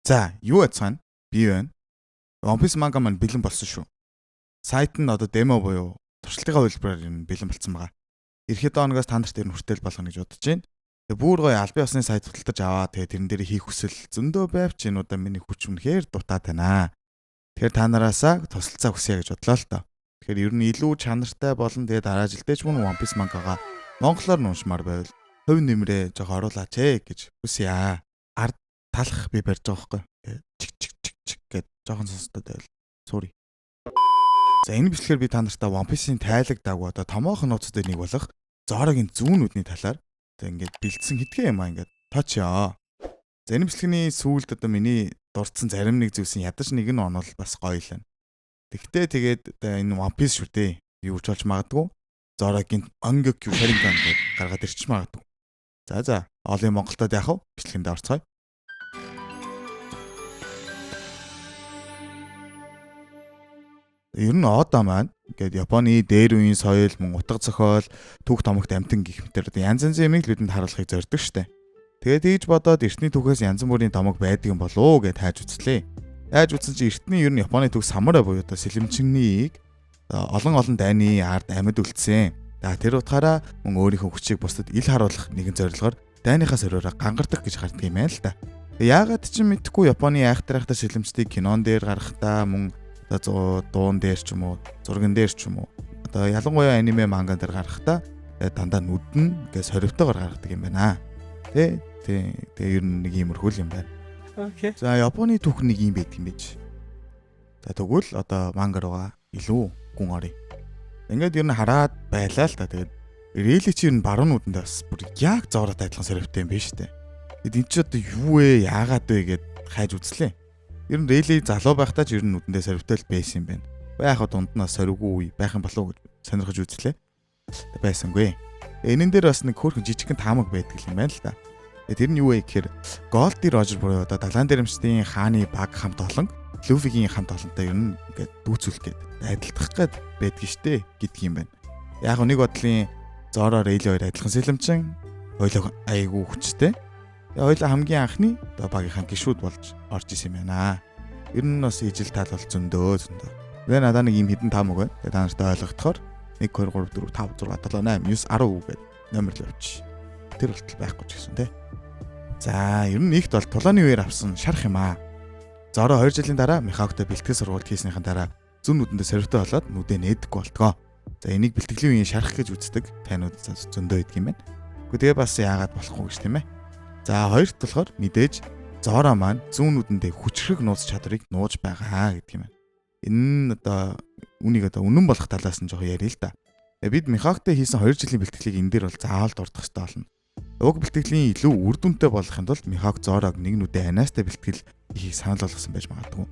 За, юу яцгаана? Би байна. One Piece manga маань бэлэн болсон шүү. Сайт нь одоо демо буюу туршилтын хувилбараар юм бэлэн болсон байгаа. Ирэх өдөрөөс та нарт энэ хүртэл болгоно гэж бодож байна. Тэгээ бүр гоё албан ёсны сайт худалдаж аваа. Тэгээ тэрэн дээр хийх хүсэл зөндөө байвч энэ удаа миний хүч үнэхээр дутаад байна. Тэгэхээр та нараасаа тусалцаа хүсье гэж бодлоо л доо. Тэгэхээр ер нь илүү чанартай болон тэгээ дараа жилдээ ч мөн One Piece manga-га монголоор нуушмаар байвал хувь нэмрээ жоо оруулаач гэж хүсье. Ард талах би барьж байгаа байхгүй. Чик гэд жоохон сонсдод байл. Sorry. За энэ бичлэгээр би та нартай One Piece-ийн тайлаг дагуу одоо томоохон нууцтай нэг болох Zoro-гийн зүүн нүдний талаар одоо ингээд бэлдсэн хэдхэн юм аа ингээд тоочё. За энэ бичлэгийн сүүлд одоо миний дурдсан зарим нэг зүйлсийн ядаж нэг нь онол бас гоё л байна. Тэгтээ тэгээд одоо энэ One Piece шүү дээ. Юу ч болж магадгүй. Zoro-гийн Ongekyo Sharingan гэж гаргаад ирчих магадгүй. За олон Монголдод яах вэ? Бичлэгэнд орцгоё. Ер нь одоо маань ингээд Японы дээр үеийн соёл, мөн утга зохиол, түүх томогт амтан гэх мэтэр одоо янз янзын юмыг бидэнд харуулахыг зорддог штэ. Тэгээд ийж бодоод эртний түүхээс янз бүрийн томог байдаг юм болов уу гэж хайж үзлээ. Хайж үзсэн чинь эртний ер нь Японы түүх самурай буюу одоо сэлэмчнийг олон дайны ард амьд үлдсэн. За тэр утгаараа мөн өөрийнхөө хүчийг бусдад ил харуулах нэгэн зорилгоор дайныхаа сөрөөрөө гангардаг гэж гардаг юм байна л да. Яагаад ч юм мэдхгүй Японы айхтар сэлэмчдийг кинон дээр гаргахтаа мөн одоо дуун дээр ч юм уу, зурган дээр ч юм уу. Одоо ялангуяа аниме манга дээр гаргахтаа дандаа нүдэн гэж соривтойгоор гаргадаг юм байна. Тэгээ ер нь нэг иймэрхүү юм байна. Окей. За Японы түүх нэг юм байдаг юм байж. За тэгвэл одоо манга руугаа илүү гүн оръё. Ингээд ер нь хараад байлаа л та. Тэгээд Рейли чи ер нь баруун нүдэндээ бас бүр яг Зоротой адилхан соривтой юм байна шүү дээ. Тэгэд энэ ч одоо юу вэ? Яагаад вэ гэд хайж үзлээ. Ер нь Рейли залуу байхдаа ч ер нь нүдэндээ соривтой байсан юм байна. Яг хаа дунднаас сорвгүй байх юм болов уу гэж сонирхож үзлээ. Байсангүй. Энэн дээр бас нэг хөөрхөн жижигхэн таамаг байдаг юм байна л да. Тэр нь юу вэ гэхээр Голди Рожер буюу одоо далайн дээрэмчдийн хааны баг хамт олон Люфигийн хамт олонтой ер нь ингээд дүүцүүлэх гээд адилдах гээд байдгийг штэ гэдг юм байна. Яг нэг бодлын Зоро Рейли хоёр адилхан сэлэмчин ойлоо айгүй хүчтэй. Хоёулаа хамгийн анхны одоо багийнхаа гишүүд болж орж исэн юм байна. Ер нь бас ижил тал бол зөндөө. Тэгээ надаа нэг юм хідэн таамаг байна. Тэгээ та нартай ойлгохдохоор 1 2 3 4 5 6 7 8 9 10 гээд номер л явууч. Тэр болтол байхгүй ч гэсэн тий. За ер нь ихт бол тулааны үеэр авсан шарах юм аа. Зоро 2 жилийн дараа Михаоктой бэлтгэл сургалт хийснийхэн дараа зүүн нүдэндээ соривтой болоод нүдэ нээдэггүй болтгоо. За энийг бэлтгэлийн үеийн шарах гэж үздэг тайнууд зөндөө байдаг юм байна. Гэхдээ тэгээ бас яагаад болохгүй гэж тийм ээ. За хоёрт болохоор мэдээж Зоро маань зүүн нүдэндээ хүчрэг нууц чадрыг нууж байгаа гэдэг юм байна. Энэ нь одоо үнийг одоо үнэн болох талаас нь жоохон ярил л да. Бид Михаоктой хийсэн 2 жилийн бэлтгэлийг энэ дээр бол заавал дурдах хэрэгтэй болно. Уг бэлтгэлийн илүү үр дүнтэй болохын тулд Михаок Зорог нэг нүдэ анаастай бэлтгэл хийх санал болгосон байж магадгүй.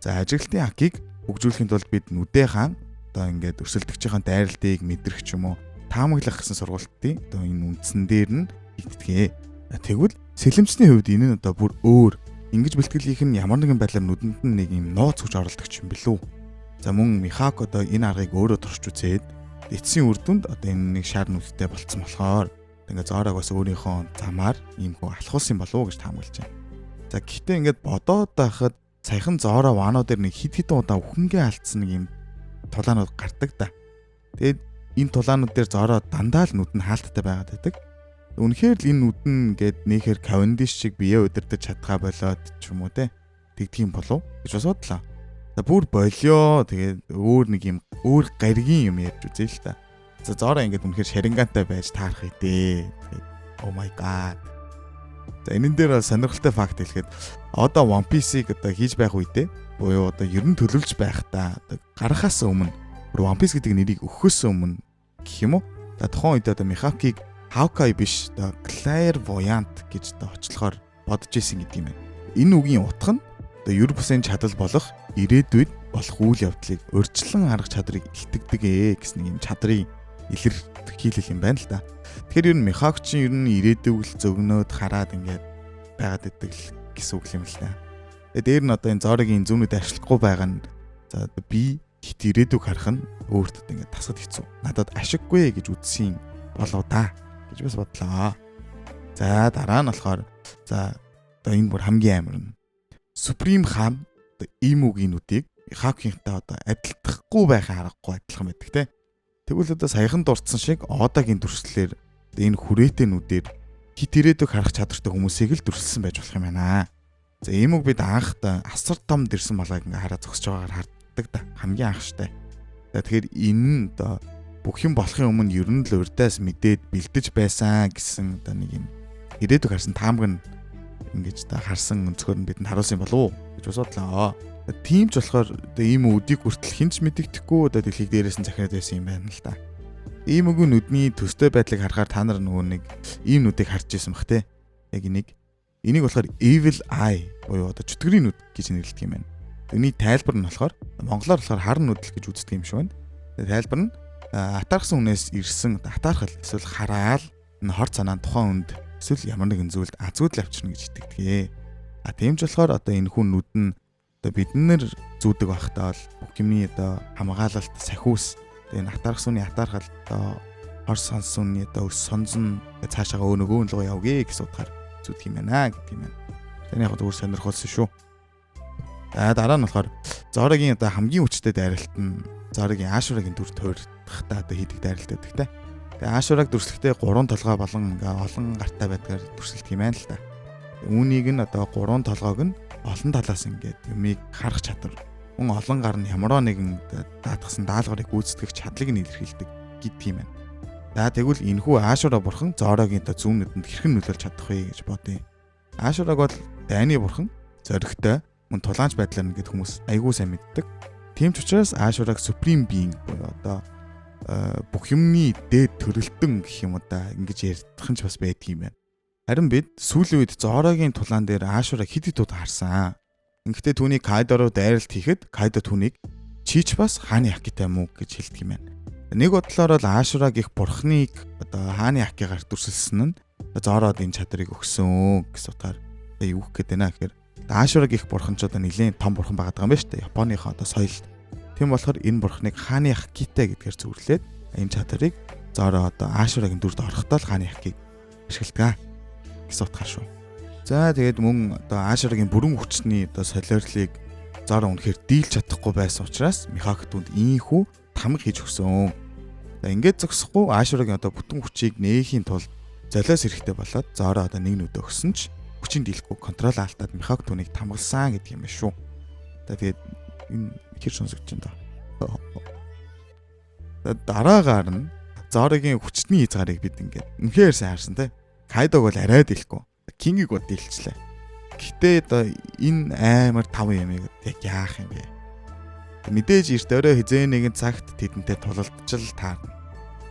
За ажиглалтын акийг хөгжүүлэхийн тулд бид нүдэ хаан одоо ингээд өрсөлдөгчийн дайралтыг мэдрэх ч юм уу таамаглах гэсэн сургалтын одоо энэ үндсэн дээр нь хийгддэг. Тэгвэл сэлэмчний хувьд энэ нь одоо бүр өөр. Ингэж бэлтгэл хийх нь ямар нэгэн байдлаар нүдэнд нь нэг юм нууц хүч оруулдаг юм билүү. За мөн Михаок одоо энэ аргыг өөрөө турш үзээд эцсийн үр дүнд одоо энэ нэг шар нүдтэй болцсон болохоор ингээд Зорог бас өөрийнхөө замаар иймхүү алхуулсан болов уу гэж таамаглаж байна. За гэхдээ ингээд бодоод байхад саяхан Зоро Вано дээр нэг хидэн удаа үхэнгээ алдсан нэг юм тулаанууд гардаг да. Тэгээд энэ тулаанууд дээр Зоро дандаа л нүд нь хаалттай байгаад байдаг. Үнэхээр л энэ нүд нь ингээд нөхөр Кавендиш шиг бие удирдах чадхаа болоод ч юм уу те тэгдэг юм болов гэж бас бодлоо. За бүр болио тэгээд өөр нэг юм өөр гаригийн юм ярьж үзье л та. За Зоро ингээд үнэхээр Sharinganтай байж таарах идэ. Oh my god. За энэ дээр сонирхолтой факт хэлэхэд одоо One Piece-ийг одоо хийж байх үедээ буюу одоо ер нь төлөвлөж байхдаа одоо гарахаас өмнө One Piece гэдэг нэрийг өгөхөөс өмнө гэх юм уу? За тухайн үед одоо Михаокийг Hawkeye биш одоо Clairvoyant гэж одоо очлохоор бодож исэн гэдэг юм байна. Энэ үгийн утга нь одоо ер бусын чадал болох ирээдүйд болох үйл явдлыг урьдчилан харах чадрыг илтгэдэг гэсэн юм чадрыг илэрхийлэх юм байна л да. Тэгэхээр ер нь Михаок чинь ер нь ирээдүйг зөгнөөд хараад ингээд байгаад байдаг гэсэн үг юм л да. Тэгээд дээр нь одоо энэ Зорогийн зүүнүүд ашиглахгүй байгаа нь за би хит ирээдүйг харах нь өөртөө ингээд тасгад хэцүү. Надад ашиггүй гэж үзсэн болоо да гэж бас бодлоо. За дараа нь болохоор за одоо энэ бүр хамгийн амар нь Supreme хам иймүүгийн нүдийг Михакийнхтай одоо адилтгахгүй байхын аргагүй адилхан байдаг те. Тэгвэл одоо саяхан дурдсан шиг Одаагийн дүрслэлээр энэ хүрээтэй нүдээр хит ирээдүг харах чадвартай хүмүүсийг л дүрслсэн байж болох юм байна. За иймүг бид анхдаа асар том дэрсэн малгайг ингээ хараа зогсож байгаагаар харддаг да. Хамгийн анх штэ. За тэгэхээр энэ нь одоо бүх юм болохын өмнө ер нь л урдаас мэдээд бэлдэж байсан гэсэн одоо нэг юм ирээдүг харсан таамаг нь ингэж та харсан өнцгөр нь бидэнд харуулсан болов уу гэж бодлоо. Тийм ч болохоор одоо ийм үдийг хүртэл хинч мэдэгдэхгүй одоо дэлхийг дээрээс нь захиад байсан юм байна л да. Ийм үгүй нүдний төстэй байдлыг харахаар та нар нөгөө нэг ийм нүдийг харж ирсэн бах те. Яг энийг болохоор evil eye буюу одоо чөтгөрийн нүд гэж нэрлэдэг юм байна. Үүний тайлбар нь болохоор монголоор болохоор хар нүдэл гэж үздэг юм шиг байна. Тэгээ тайлбар нь атаархсан хүнээс ирсэн атаархал эсвэл хараал энэ хор цанаан тухайн хүнд эсвэл ямар нэгэн зүйлд азуудл авчирна гэж итгэдэг. Тийм ч болохоор одоо энэ хүн нүд нь одоо бид нар зүүдэг байхдаа бол бүх юмний одоо хамгаалалт сахиус тэгээ атаархсууны атаархал одоо хор сонсооны одоо өс сонзон цаашаага нөгөө л явъя гэсэн утгаар зүтг юм байна гэдэг юм байна. Тэний яг зүгээр сонирхолтой шүү. Дараа нь болохоор Зорогийн одоо хамгийн хүчтэй дайралт нь Зорогийн Аашурагийн дүр туурдахтаа одоо хийдэг дайралт байдаг те. Тэгээ Аашураг дүрслэхдээ 3 толгой болон ингээ олон гартаа байдгаар дүрслэлт юм байна л да. Үүнийг нь одоо 3 толгойг нь олон талаас ингээд юмыг харах чадвар. Мөн олон гар нь ямар нэгэн даатгсан даалгаврыг гүйцэтгэх чадлыг нь илэрхийлдэг гэдэг юм байна. За тэгвэл энэхүү Аашура бурхан Зорогийн одоо зүүн нүдэнд хэрхэн нөлөөлж чадах вэ гэж бодъё. Аашураг бол дайны бурхан, зоригтой, мөн тулаанч байдлаар ингээд хүмүүс айгүй сайн мэддэг. Тийм ч учраас Аашураг Supreme Being буюу одоо бүх юмны дээд төрөлтөн гэх юм да ингэж ярьдах нь ч бас байдаг юм байна. Харин бид сүүлийн үед Зорогийн тулаан дээр Аашураг хэд хэд удаа харсан. Ингээд түүний Кайдо руу дайралт хийхэд Кайдо түүнийг чийч бас хааны хакитай мүү гэж хэлдэг юм байна. Нэг бодлоор бол Аашураг их бурхныг одоо хааны хакигаар дүрсэлсэн нь Зороод энэ чадрыг өгсөн гэсэн утгаар юу гэх гээд байна гэхээр Аашураг их бурхан ч одоо нэлээд том бурхан байгаа юм байна шүү дээ. Японыхоо одоо соёлд. Тийм болохоор энэ бурхныг хааны хакитай гэдгээр зөвлөлээд энэ чадрыг Зороо одоо Аашурагийн дүрд орохдоо л хааны хакийг ашигладаг гэсэн утгаар шүү. За тэгээд мөн одоо Аашурагийн бүрэн хүчний одоо солиорлыг Зороо үнэхээр дийлж чадахгүй байсан учраас Михак түнд ийхүү тамга хийж өгсөн. За ингээд зогсохгүй Аашурагийн одоо бүтэн хүчийг нээхийн тулд золиос эрэхтэй болоод Зороо одоо нэг нүд өгсөн ч хүчин дийлэхгүй контрол алдаад Михак түүнийг тамгалсан гэдэг юм байна шүү. Тэгээд энэ хэр сонсогдож байна да. Дараагаар нь Зорогийн хүчний хязгаарыг бид ингээд үнэхээр сайн харсан те. Кайдог бол арай дийлэхгүй. Кингийг бол дийлчлээ. Гэхдээ одоо энэ амар тав юм яг яах юм бэ? Мэдээж эрт орой хизээ нэгэн цагт тэдэнтэй тулалдчил таарна.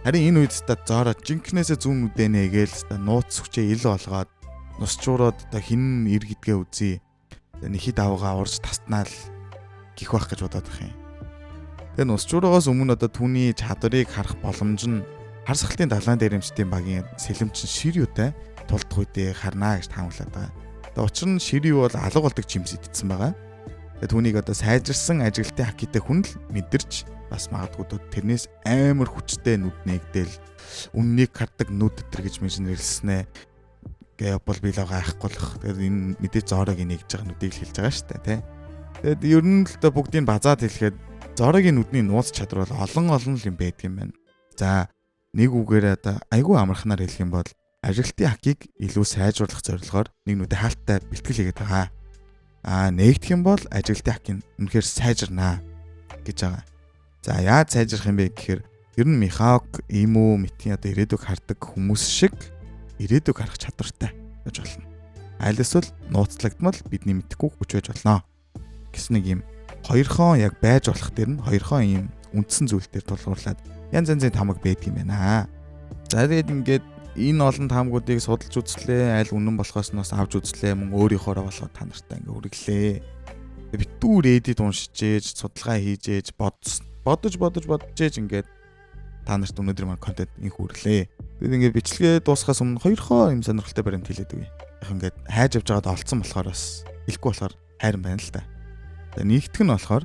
Харин энэ үед та Зоро жинкнээсээ зүүн нүдээ нээгээл нууц хүчээ ил болгоод нусчуураад одоо хин ир гэдгээ үзье. Нэхий давгаа урж тастнаал гих байх гэж бодоод байх юм. Тэгээ нусчуураагаас өмнө одоо түүний чадварыг харах боломж нь хар сахалтын далайн дээрэмчдийн багийн сэлэмчин Шириутай тулдах үедээ харнаа гэж таамаглаад байгаа. Тэгээ учир нь Шириу бол алга болдог жимс идсэн байгаа. Тэгээ түүнийг одоо сайжирсан ажиглалтын хакитай хүн л мэдэрч бас магадгүй тэрнээс амар хүчтэй нүд нэгдэл үннийг харддаг нүд төр гэж нэрлснэ. Гэ бол би л гайхгүй л. Тэгээд энэ мэдээж Зорогийн нэгж байгаа нүдийг л хэлж байгаа шүү дээ тий. Тэгээд ер нь л бүгдийг базаад хэлэхэд Зорогийн нүдний нууц чадвар бол олон юм байдаг юм байна. За нэг үгээр одоо айгүй амархнаар хэлэх юм бол ажиглалтын хакийг илүү сайжруулах зорилгоор нэг нүдэ хаалттай бэлтгэл хийгээд байгаа. Нэгдэх юм бол ажиглалтын хакийг үнэхээр сайжирнаа гэж байгаа. За яаж сайжрах юм бэ гэхээр ер нь Михак иймүү мэтийн одоо ирээдүг хардаг хүмүүс шиг ирээдүг харах чадвартай гэж болно. Аль эсвэл нууцлагдмал бидний мэдэхгүй хүч байж болно. Гэс нэг юм хоёрхон яг байж болох дээр нь хоёрхон юм үндсэн зүйлээр тулгуурлаад янз янзын тамга байдаг юм байна. За тэгээд ингээд энэ олон таамгуудыг судалж үзлээ, аль үнэн болохоос нь бас авч үзлээ, мөн өөрийнхоороо болохоо та нартай ингээ үргэлээ. Битүүр эдит уншиж ээж, судалгаа хийж ээж, бодож ээж ингээд та нарт өнөөдөр маань контент инх үрлээ. Тэгээд ингээд бичлэгээ дуусахаас өмнө хоёрхон юм сонирхолтой баримт хэлээд үгүй. Яг ингээд хайж авч байгаад олцсон болохоор бас хэлэхгүй болохоор хайран байна л да. Тэгээд нэгтгэх нь болохоор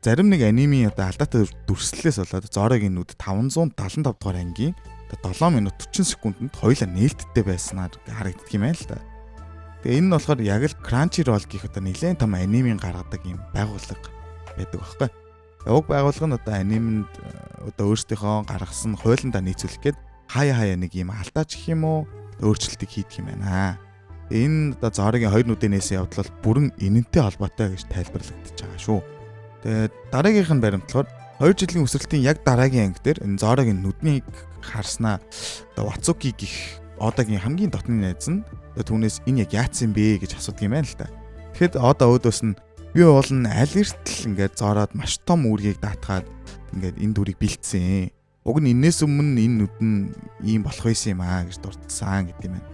зарим нэг анимийн одоо алдаатай дүрслэлээс болоод Зорогийн нүд 575 дугаар ангийн 7 минут 40 секундэд хоёулаа нээлттэй байснаар харагддаг юм байна л да. Тэгээ энэ нь болохоор яг л Crunchyroll гэх одоо нэлээд том анимын гаргадаг юм байгууллага байдаг байхгүй. Уг байгууллага нь одоо анимд одоо өөрсдийнхөө гаргасан хуулиндаа нийцүүлэх гээд хаяа нэг юм алдаач гэх юм уу өөрчлөлтийг хийдэг юм байна. Энэ одоо Зорогийн хоёр нүдэн нээсэн явдал бол бүрэн энэнтэй холбоотой гэж тайлбарлагдаж байгаа шүү. Тэгээ дараагийнх нь баримтлахаар 2 жилийн үсрэлтийн яг дараагийн анги дээр энэ Зорогийн нүднийг харснаа одоо Вацуки гэх Одогийн хамгийн дотны найз нь түүнээс энэ яг яатсан бэ гэж асуудаг юм байна л та. Тэгэхэд Одо өөдөөс нь би уулна аль эртэл ингээд Зороод маш том үүргийг даатгаад ингээд энэ дүрийг бэлдсэн. Уг нь энэс өмнө энэ нүд нь ийм болох байсан юм аа гэж дурдсан гэдэг юм байна.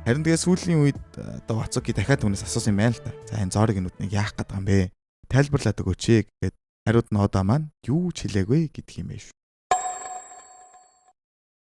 Харин тэгээ сүүлийн үед одоо Вацуки дахиад түүнээс асуусан юм байна л та. За энэ Зорогийн нүднийг яах гэдэг юм бэ? Тайлбарлаад өгөөч гэгээд хариуд нь Одо маань юу ч хэлээгүй гэдэг юм байна шүү.